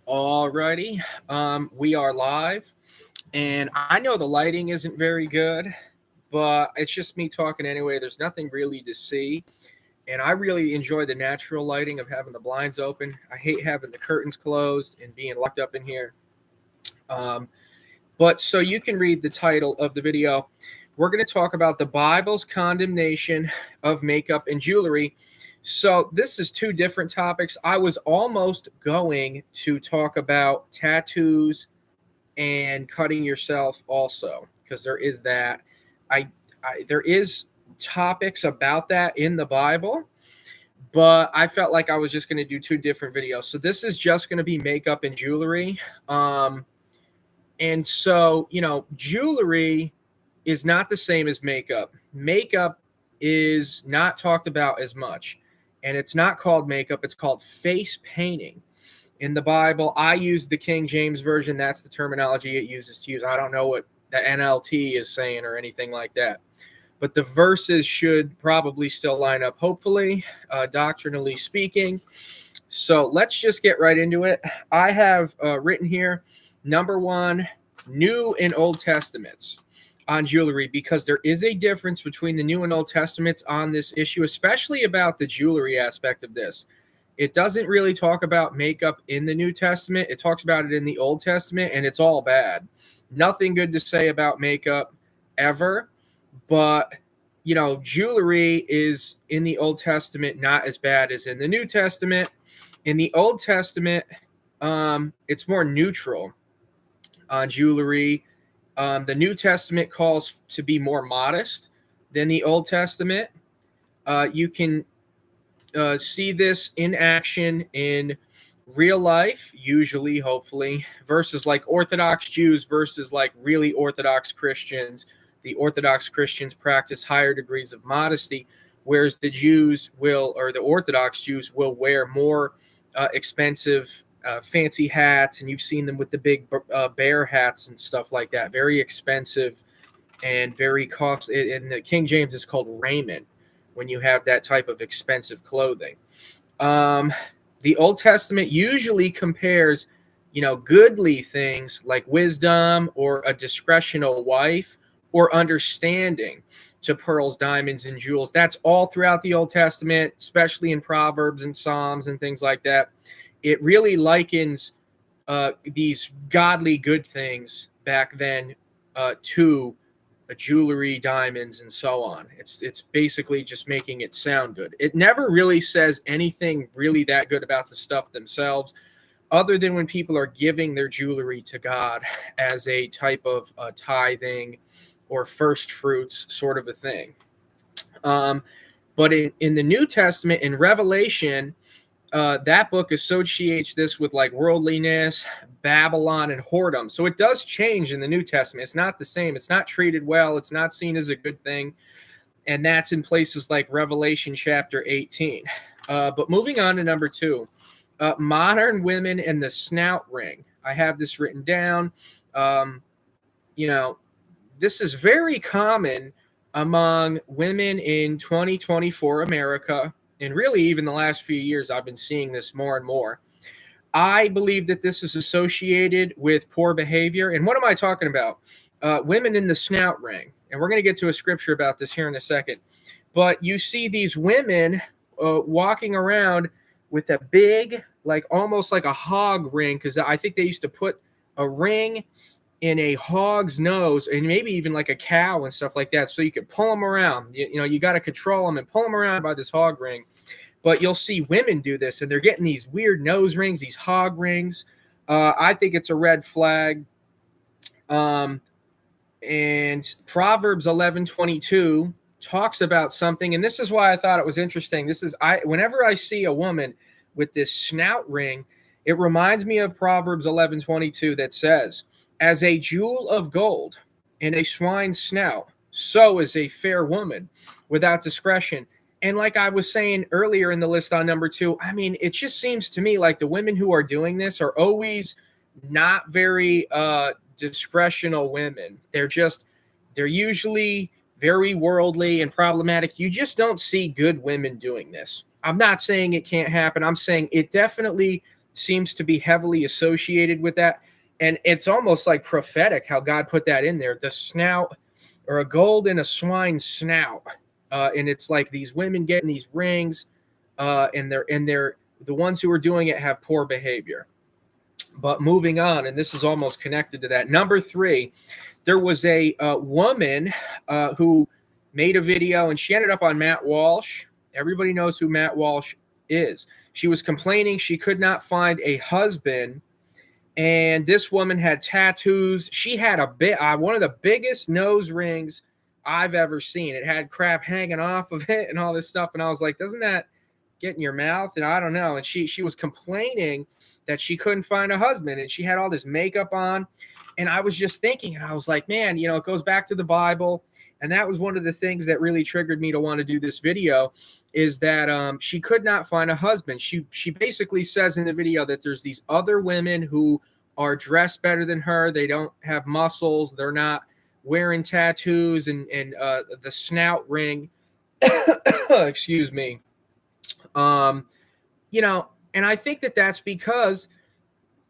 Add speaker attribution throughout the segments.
Speaker 1: Alrighty, we are live, and I know the lighting isn't very good, but it's just me talking anyway. There's nothing really to see, and I really enjoy the natural lighting of having the blinds open. I hate having the curtains closed and being locked up in here. Um, but so you can read the title of the video. We're going to talk about the Bible's condemnation of makeup and jewelry. So this is two different topics. I was almost going to talk about tattoos and cutting yourself also, because there is that. I, there is topics about that in the Bible, but I felt like I was just going to do two different videos. So this is just going to be makeup and jewelry. And so, jewelry is not the same as makeup. Makeup is not talked about as much, and it's not called makeup. It's called face painting. In the Bible, I use the King James Version. That's the terminology it uses to use. I don't know what the NLT is saying or anything like that. But the verses should probably still line up, hopefully, doctrinally speaking. So let's just get right into it. I have written here, number one, New and Old Testaments on jewelry, because there is a difference between the New and Old Testaments on this issue, especially about the jewelry aspect of this. It doesn't really talk about makeup in the New Testament. It talks about it in the Old Testament, and it's all bad. Nothing good to say about makeup ever. But, jewelry is in the Old Testament not as bad as in the New Testament. In the Old Testament, it's more neutral on jewelry. The New Testament calls to be more modest than the Old Testament. You can see this in action in real life, usually, hopefully, versus like Orthodox Jews versus like really Orthodox Christians. The Orthodox Christians practice higher degrees of modesty, whereas the Orthodox Jews will wear more expensive, fancy hats, and you've seen them with the big bear hats and stuff like that. Very expensive and very costly. In the King James, it's called raiment when you have that type of expensive clothing. The Old Testament usually compares, goodly things like wisdom or a discretional wife or understanding to pearls, diamonds, and jewels. That's all throughout the Old Testament, especially in Proverbs and Psalms and things like that. It really likens these godly good things back then to jewelry, diamonds, and so on. It's basically just making it sound good. It never really says anything really that good about the stuff themselves, other than when people are giving their jewelry to God as a type of tithing or first fruits sort of a thing. But in the New Testament, in Revelation, that book associates this with like worldliness, Babylon, and whoredom. So it does change in the New Testament. It's not the same. It's not treated well. It's not seen as a good thing. And that's in places like Revelation chapter 18. But moving on to number two, modern women and the snout ring. I have this written down. This is very common among women in 2024 America. And really, even the last few years, I've been seeing this more and more. I believe that this is associated with poor behavior. And what am I talking about? Women in the snout ring. And we're going to get to a scripture about this here in a second. But you see these women walking around with a big, like almost like a hog ring, because I think they used to put a ring in a hog's nose and maybe even like a cow and stuff like that, so you could pull them around. You got to control them and pull them around by this hog ring. But you'll see women do this, and they're getting these weird nose rings, these hog rings. I think it's a red flag. And Proverbs 11:22 talks about something, and this is why I thought it was interesting. Whenever I see a woman with this snout ring, it reminds me of Proverbs 11:22 that says, "As a jewel of gold in a swine's snout, so is a fair woman without discretion." And like I was saying earlier in the list on number two, I mean, it just seems to me like the women who are doing this are always not very discretional women. They're usually very worldly and problematic. You just don't see good women doing this. I'm not saying it can't happen. I'm saying it definitely seems to be heavily associated with that. And it's almost like prophetic how God put that in there. The snout, or a gold in a swine's snout. And it's like these women getting these rings, and they're the ones who are doing it have poor behavior. But moving on, and this is almost connected to that. Number 3, there was a woman who made a video, and she ended up on Matt Walsh. Everybody knows who Matt Walsh is. She was complaining she could not find a husband, and this woman had tattoos. She had one of the biggest nose rings I've ever seen. It had crap hanging off of it and all this stuff, and I was like, doesn't that get in your mouth? And I don't know. And she was complaining that she couldn't find a husband, and she had all this makeup on. And I was just thinking, and I was like, man, it goes back to the Bible. And that was one of the things that really triggered me to want to do this video, is that she could not find a husband. She basically says in the video that there's these other women who are dressed better than her. They don't have muscles. They're not wearing tattoos and the snout ring. Excuse me. And I think that that's because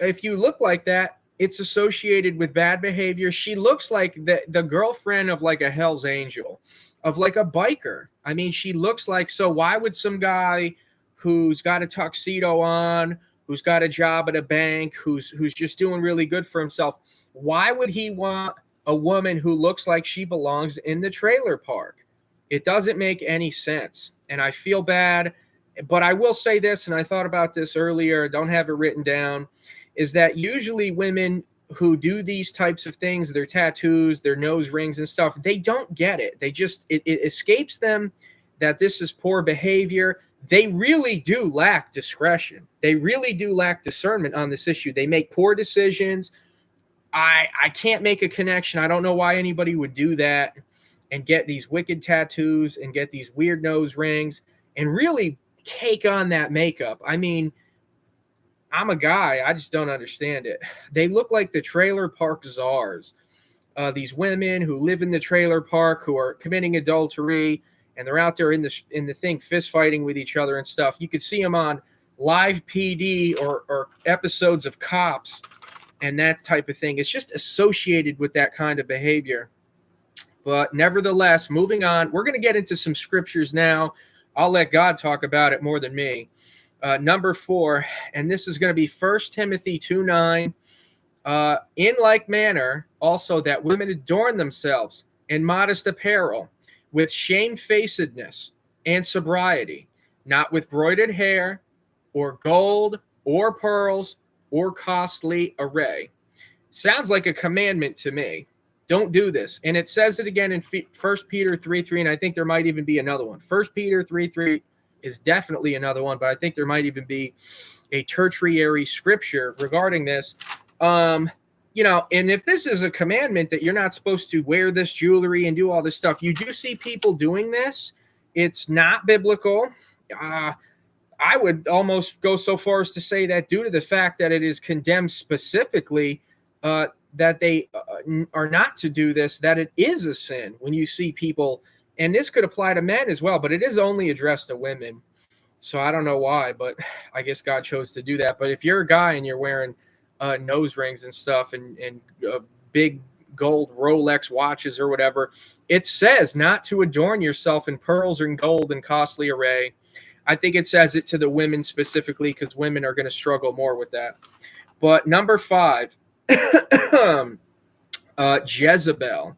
Speaker 1: if you look like that, it's associated with bad behavior. She looks like the girlfriend of like a Hell's Angel, of like a biker. I mean, she looks like, so why would some guy who's got a tuxedo on, who's got a job at a bank, who's just doing really good for himself, why would he want a woman who looks like she belongs in the trailer park? It doesn't make any sense. And I feel bad. But I will say this, and I thought about this earlier, don't have it written down, is that usually women who do these types of things, their tattoos, their nose rings and stuff, they don't get it. It escapes them that this is poor behavior. They really do lack discretion. They really do lack discernment on this issue. They make poor decisions. I can't make a connection. I don't know why anybody would do that and get these wicked tattoos and get these weird nose rings and really cake on that makeup. I mean, I'm a guy. I just don't understand it. They look like the trailer park czars. These women who live in the trailer park who are committing adultery, and they're out there in the thing fist fighting with each other and stuff. You could see them on live PD or episodes of Cops and that type of thing. It's just associated with that kind of behavior. But nevertheless, moving on, we're going to get into some scriptures now. I'll let God talk about it more than me. Number 4, and this is going to be 1 Timothy 2:9. In like manner, also that women adorn themselves in modest apparel, with shamefacedness and sobriety, not with broided hair, or gold, or pearls, or costly array. Sounds like a commandment to me. Don't do this. And it says it again in 1 Peter 3:3, and I think there might even be another one. 1 Peter 3:3 is definitely another one, but I think there might even be a tertiary scripture regarding this. And if this is a commandment that you're not supposed to wear this jewelry and do all this stuff, you do see people doing this. It's not biblical. I would almost go so far as to say that due to the fact that it is condemned specifically, that they are not to do this, that it is a sin when you see people, and this could apply to men as well, but it is only addressed to women. So I don't know why, but I guess God chose to do that. But if you're a guy and you're wearing nose rings and stuff and big gold Rolex watches or whatever, it says not to adorn yourself in pearls and gold and costly array. I think it says it to the women specifically because women are going to struggle more with that. But number 5, Jezebel.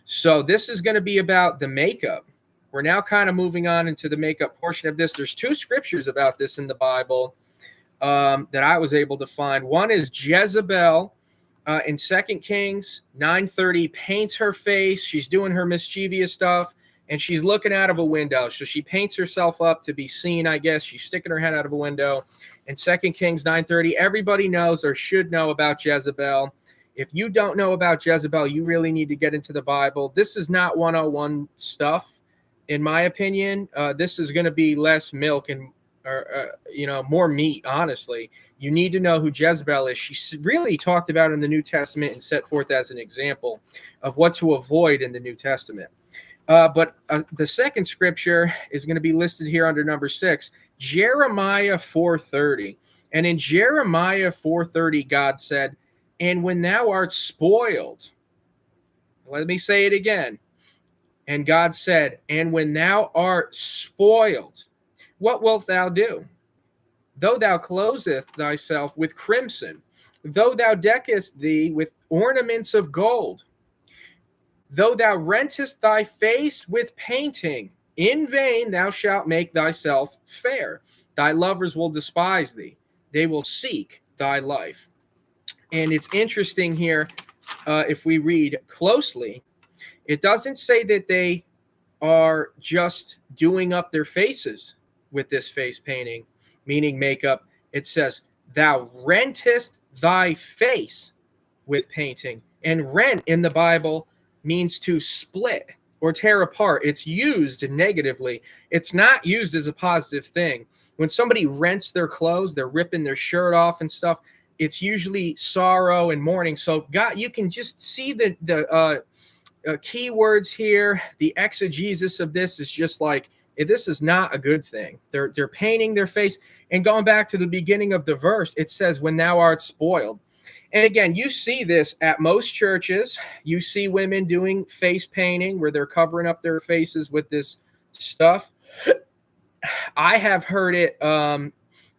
Speaker 1: So this is going to be about the makeup. We're now kind of moving on into the makeup portion of this. There's 2 scriptures about this in the Bible that I was able to find. One is Jezebel in 2 Kings 9:30 paints her face. She's doing her mischievous stuff, and she's looking out of a window. So she paints herself up to be seen, I guess. She's sticking her head out of a window. In 2 Kings 9:30, everybody knows or should know about Jezebel. If you don't know about Jezebel, you really need to get into the Bible. This is not 101 stuff, in my opinion. This is going to be less milk and more meat, honestly. You need to know who Jezebel is. She's really talked about in the New Testament and set forth as an example of what to avoid in the New Testament. But the second scripture is going to be listed here under number 6, Jeremiah 4:30. And in Jeremiah 4:30, God said, "And when thou art spoiled," let me say it again. And God said, "And when thou art spoiled, what wilt thou do? Though thou closest thyself with crimson, though thou deckest thee with ornaments of gold, though thou rentest thy face with painting, in vain thou shalt make thyself fair. Thy lovers will despise thee. They will seek thy life." And it's interesting here, if we read closely, it doesn't say that they are just doing up their faces with this face painting, meaning makeup. It says, "Thou rentest thy face with painting." And rent in the Bible means to split or tear apart. It's used negatively. It's not used as a positive thing. When somebody rents their clothes, they're ripping their shirt off and stuff. It's usually sorrow and mourning. So God, you can just see the keywords here. The exegesis of this is just like, this is not a good thing. They're painting their face. And going back to the beginning of the verse, it says, "When thou art spoiled." And again, you see this at most churches. You see women doing face painting where they're covering up their faces with this stuff. I have heard it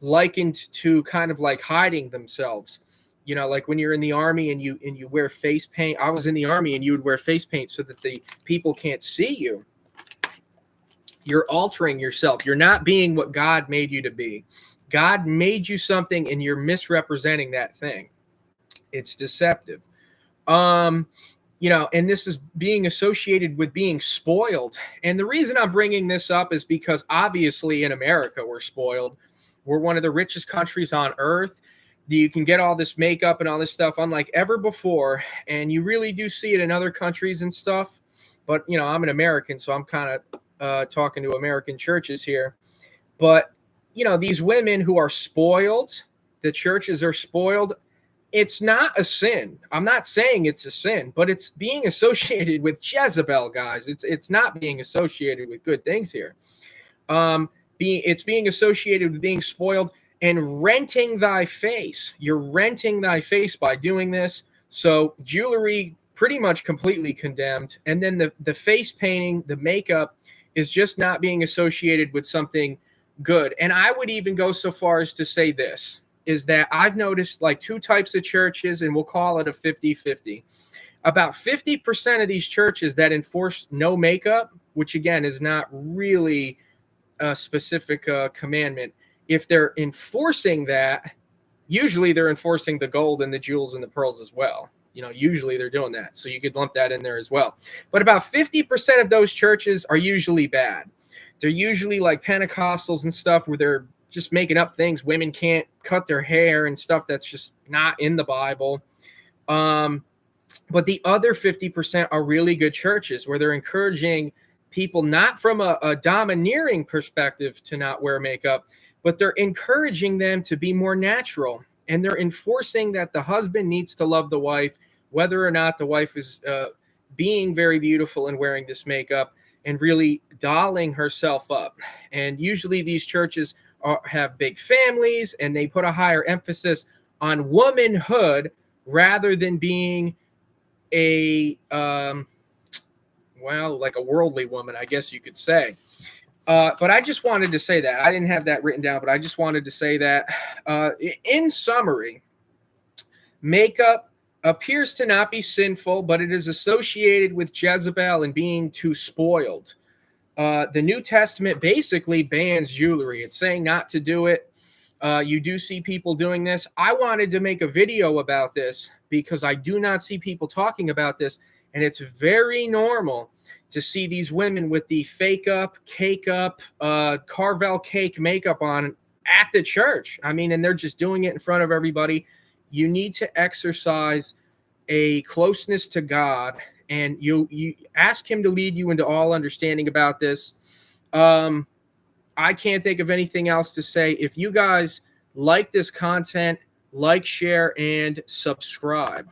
Speaker 1: likened to kind of like hiding themselves. You know, like when you're in the army and you wear face paint. I was in the army and you would wear face paint so that the people can't see you. You're altering yourself. You're not being what God made you to be. God made you something and you're misrepresenting that thing. It's deceptive. You know, and this is being associated with being spoiled. And the reason I'm bringing this up is because obviously in America, we're spoiled. We're one of the richest countries on earth. You can get all this makeup and all this stuff unlike ever before. And you really do see it in other countries and stuff. But, you know, I'm an American, so I'm kind of talking to American churches here. But, you know, these women who are spoiled, the churches are spoiled. It's not a sin. I'm not saying it's a sin, but it's being associated with Jezebel, guys. It's not being associated with good things here. It's being associated with being spoiled and renting thy face. You're renting thy face by doing this. So jewelry pretty much completely condemned. And then the face painting, the makeup is just not being associated with something good. And I would even go so far as to say this, is that I've noticed like two types of churches, and we'll call it a 50-50. About 50% of these churches that enforce no makeup, which again is not really a specific commandment. If they're enforcing that, usually they're enforcing the gold and the jewels and the pearls as well. You know, usually they're doing that. So you could lump that in there as well. But about 50% of those churches are usually bad. They're usually like Pentecostals and stuff where they're just making up things. Women can't cut their hair and stuff that's just not in the Bible. But the other 50% are really good churches where they're encouraging people not from a domineering perspective to not wear makeup, but they're encouraging them to be more natural. And they're enforcing that the husband needs to love the wife, whether or not the wife is being very beautiful and wearing this makeup and really dolling herself up. And usually these churches have big families and they put a higher emphasis on womanhood rather than being a like a worldly woman, I guess you could say. But I just wanted to say that. I didn't have that written down, but I just wanted to say that in summary, makeup appears to not be sinful, but it is associated with Jezebel and being too spoiled. The New Testament basically bans jewelry. It's saying not to do it. You do see people doing this. I wanted to make a video about this because I do not see people talking about this. And it's very normal to see these women with the fake up, cake up, Carvel cake makeup on at the church. I mean, and they're just doing it in front of everybody. You need to exercise a closeness to God, and you ask him to lead you into all understanding about this. I can't think of anything else to say. If you guys like this content, like, share, and subscribe.